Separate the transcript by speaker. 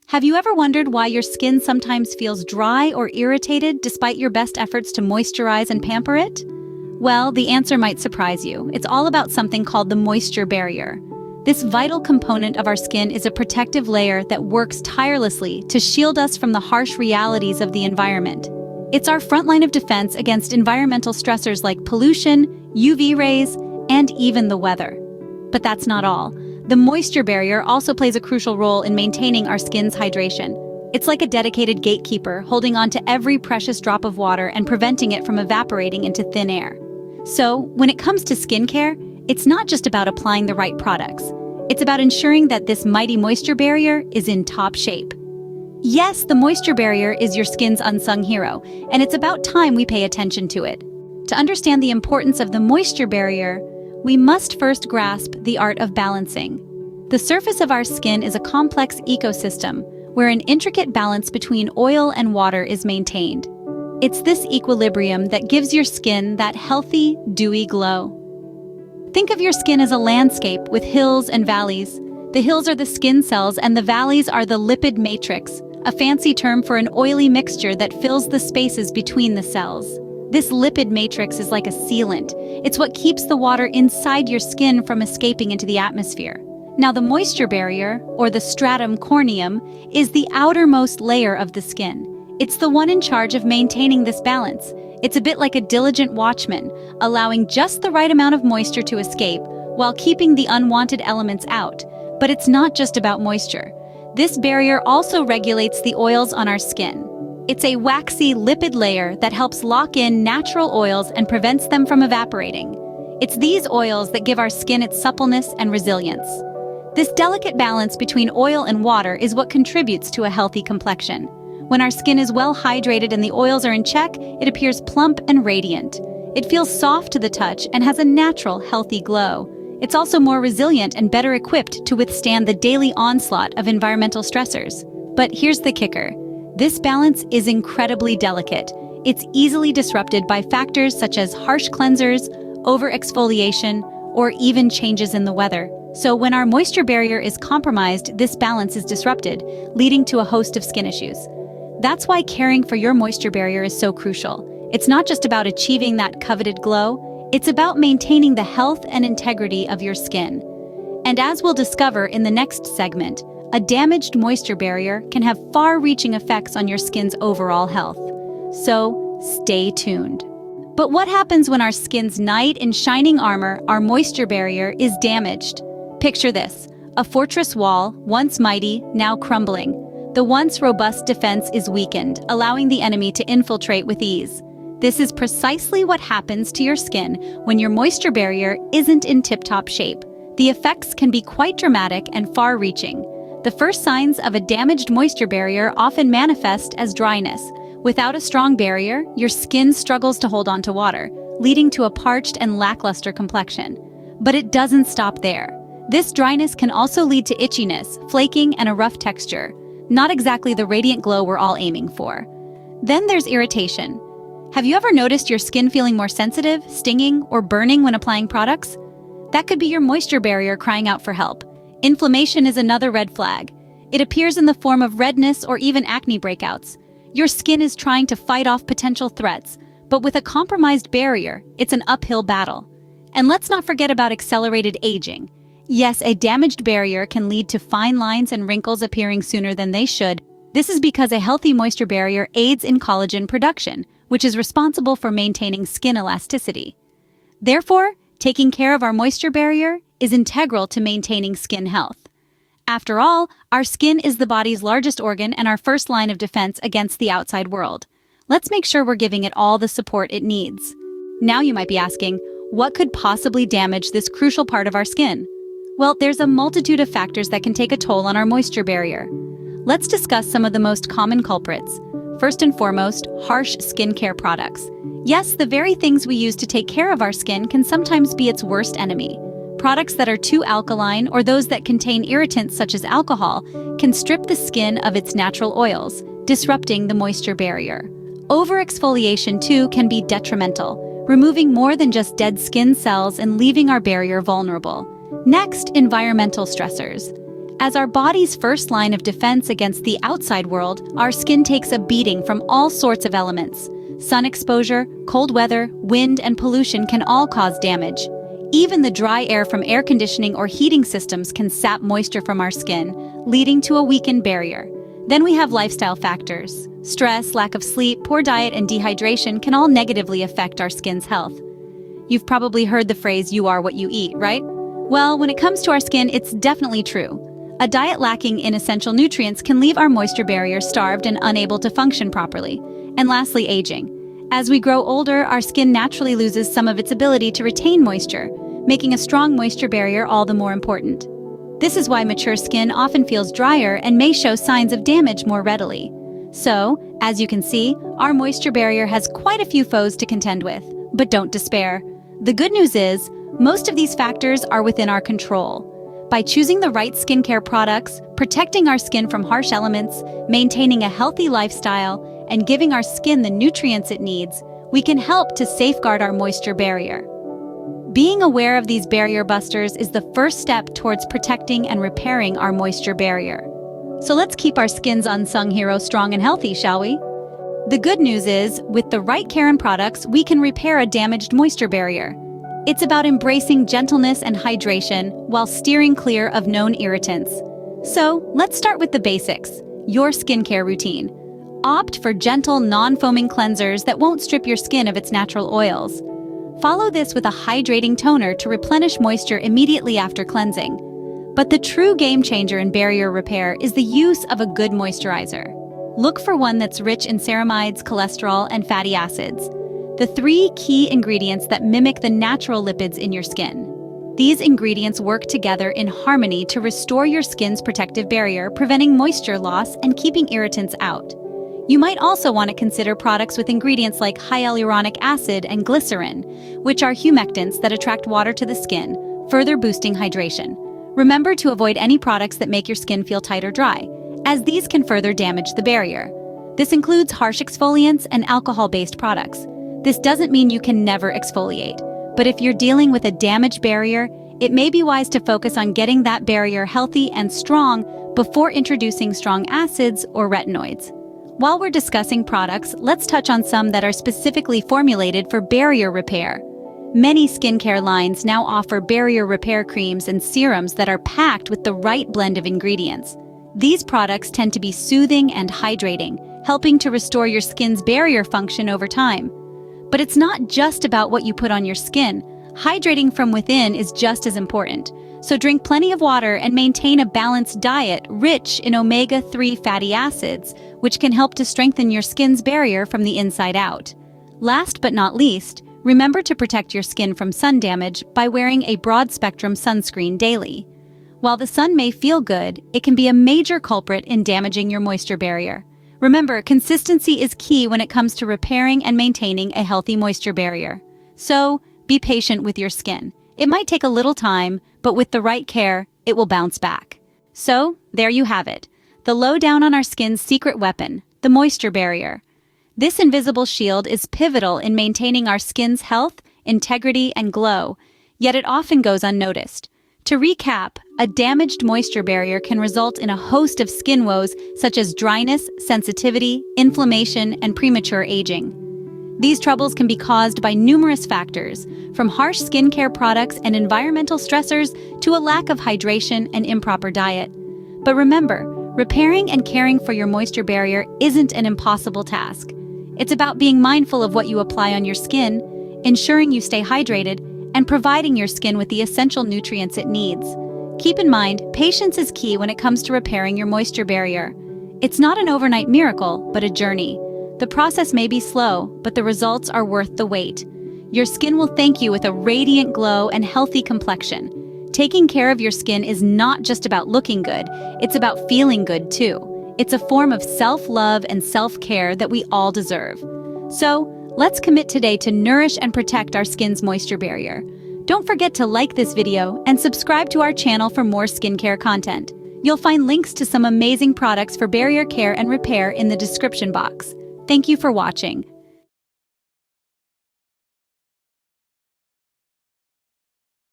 Speaker 1: Have you ever wondered why your skin sometimes feels dry or irritated despite your best efforts to moisturize and pamper it? Well, the answer might surprise you. It's all about something called the moisture barrier. This vital component of our skin is a protective layer that works tirelessly to shield us from the harsh realities of the environment. It's our front line of defense against environmental stressors like pollution, UV rays, and even the weather. But that's not all. The moisture barrier also plays a crucial role in maintaining our skin's hydration. It's like a dedicated gatekeeper, holding on to every precious drop of water and preventing it from evaporating into thin air. So, when it comes to skincare, it's not just about applying the right products. It's about ensuring that this mighty moisture barrier is in top shape. Yes, the moisture barrier is your skin's unsung hero, and it's about time we pay attention to it. To understand the importance of the moisture barrier, we must first grasp the art of balancing. The surface of our skin is a complex ecosystem where an intricate balance between oil and water is maintained. It's this equilibrium that gives your skin that healthy, dewy glow. Think of your skin as a landscape with hills and valleys. The hills are the skin cells and the valleys are the lipid matrix, a fancy term for an oily mixture that fills the spaces between the cells. This lipid matrix is like a sealant. It's what keeps the water inside your skin from escaping into the atmosphere. Now, the moisture barrier, or the stratum corneum, is the outermost layer of the skin. It's the one in charge of maintaining this balance. It's a bit like a diligent watchman, allowing just the right amount of moisture to escape while keeping the unwanted elements out. But it's not just about moisture. This barrier also regulates the oils on our skin. It's a waxy lipid layer that helps lock in natural oils and prevents them from evaporating. It's these oils that give our skin its suppleness and resilience. This delicate balance between oil and water is what contributes to a healthy complexion. When our skin is well hydrated and the oils are in check, it appears plump and radiant. It feels soft to the touch and has a natural, healthy glow. It's also more resilient and better equipped to withstand the daily onslaught of environmental stressors. But here's the kicker. This balance is incredibly delicate. It's easily disrupted by factors such as harsh cleansers, over-exfoliation, or even changes in the weather. So when our moisture barrier is compromised, this balance is disrupted, leading to a host of skin issues. That's why caring for your moisture barrier is so crucial. It's not just about achieving that coveted glow, it's about maintaining the health and integrity of your skin. And as we'll discover in the next segment, a damaged moisture barrier can have far-reaching effects on your skin's overall health. So, stay tuned. But what happens when our skin's knight in shining armor, our moisture barrier, is damaged? Picture this: a fortress wall, once mighty, now crumbling. The once robust defense is weakened, allowing the enemy to infiltrate with ease. This is precisely what happens to your skin when your moisture barrier isn't in tip-top shape. The effects can be quite dramatic and far-reaching. The first signs of a damaged moisture barrier often manifest as dryness. Without a strong barrier, your skin struggles to hold on to water, leading to a parched and lackluster complexion. But it doesn't stop there. This dryness can also lead to itchiness, flaking, and a rough texture. Not exactly the radiant glow we're all aiming for. Then there's irritation. Have you ever noticed your skin feeling more sensitive, stinging, or burning when applying products? That could be your moisture barrier crying out for help. Inflammation is another red flag. It appears in the form of redness or even acne breakouts. Your skin is trying to fight off potential threats, but with a compromised barrier, it's an uphill battle. And let's not forget about accelerated aging. Yes, a damaged barrier can lead to fine lines and wrinkles appearing sooner than they should. This is because a healthy moisture barrier aids in collagen production, which is responsible for maintaining skin elasticity. Therefore, taking care of our moisture barrier is integral to maintaining skin health. After all, our skin is the body's largest organ and our first line of defense against the outside world. Let's make sure we're giving it all the support it needs. Now you might be asking, what could possibly damage this crucial part of our skin? Well, there's a multitude of factors that can take a toll on our moisture barrier. Let's discuss some of the most common culprits. First and foremost, harsh skincare products. Yes, the very things we use to take care of our skin can sometimes be its worst enemy. Products that are too alkaline or those that contain irritants such as alcohol can strip the skin of its natural oils, disrupting the moisture barrier. Over-exfoliation too can be detrimental, removing more than just dead skin cells and leaving our barrier vulnerable. Next, environmental stressors. As our body's first line of defense against the outside world, our skin takes a beating from all sorts of elements. Sun exposure, cold weather, wind, and pollution can all cause damage. Even the dry air from air conditioning or heating systems can sap moisture from our skin, leading to a weakened barrier. Then we have lifestyle factors. Stress, lack of sleep, poor diet, and dehydration can all negatively affect our skin's health. You've probably heard the phrase, "you are what you eat," right? Well, when it comes to our skin, it's definitely true. A diet lacking in essential nutrients can leave our moisture barrier starved and unable to function properly. And lastly, aging. As we grow older, our skin naturally loses some of its ability to retain moisture, making a strong moisture barrier all the more important. This is why mature skin often feels drier and may show signs of damage more readily. So, as you can see, our moisture barrier has quite a few foes to contend with. But don't despair. The good news is, most of these factors are within our control. By choosing the right skincare products, protecting our skin from harsh elements, maintaining a healthy lifestyle, and giving our skin the nutrients it needs, we can help to safeguard our moisture barrier. Being aware of these barrier busters is the first step towards protecting and repairing our moisture barrier. So let's keep our skin's unsung hero strong and healthy, shall we? The good news is, with the right care and products, we can repair a damaged moisture barrier. It's about embracing gentleness and hydration while steering clear of known irritants. So, let's start with the basics, your skincare routine. Opt for gentle, non-foaming cleansers that won't strip your skin of its natural oils. Follow this with a hydrating toner to replenish moisture immediately after cleansing. But the true game changer in barrier repair is the use of a good moisturizer. Look for one that's rich in ceramides, cholesterol, and fatty acids, the three key ingredients that mimic the natural lipids in your skin. These ingredients work together in harmony to restore your skin's protective barrier, preventing moisture loss and keeping irritants out. You might also want to consider products with ingredients like hyaluronic acid and glycerin, which are humectants that attract water to the skin, further boosting hydration. Remember to avoid any products that make your skin feel tight or dry, as these can further damage the barrier. This includes harsh exfoliants and alcohol-based products. This doesn't mean you can never exfoliate, but if you're dealing with a damaged barrier, it may be wise to focus on getting that barrier healthy and strong before introducing strong acids or retinoids. While we're discussing products, let's touch on some that are specifically formulated for barrier repair. Many skincare lines now offer barrier repair creams and serums that are packed with the right blend of ingredients. These products tend to be soothing and hydrating, helping to restore your skin's barrier function over time. But it's not just about what you put on your skin. Hydrating from within is just as important. So drink plenty of water and maintain a balanced diet rich in omega-3 fatty acids, which can help to strengthen your skin's barrier from the inside out. Last but not least, remember to protect your skin from sun damage by wearing a broad-spectrum sunscreen daily. While the sun may feel good, it can be a major culprit in damaging your moisture barrier. Remember, consistency is key when it comes to repairing and maintaining a healthy moisture barrier. So, be patient with your skin. It might take a little time, but with the right care, it will bounce back. So, there you have it. The lowdown on our skin's secret weapon, the moisture barrier. This invisible shield is pivotal in maintaining our skin's health, integrity, and glow, yet it often goes unnoticed. To recap, a damaged moisture barrier can result in a host of skin woes such as dryness, sensitivity, inflammation, and premature aging. These troubles can be caused by numerous factors, from harsh skincare products and environmental stressors to a lack of hydration and improper diet. But remember, repairing and caring for your moisture barrier isn't an impossible task. It's about being mindful of what you apply on your skin, ensuring you stay hydrated, and providing your skin with the essential nutrients it needs. Keep in mind, patience is key when it comes to repairing your moisture barrier. It's not an overnight miracle, but a journey. The process may be slow, but the results are worth the wait. Your skin will thank you with a radiant glow and healthy complexion. Taking care of your skin is not just about looking good, it's about feeling good too. It's a form of self-love and self-care that we all deserve. So, let's commit today to nourish and protect our skin's moisture barrier. Don't forget to like this video and subscribe to our channel for more skincare content. You'll find links to some amazing products for barrier care and repair in the description box. Thank you for watching.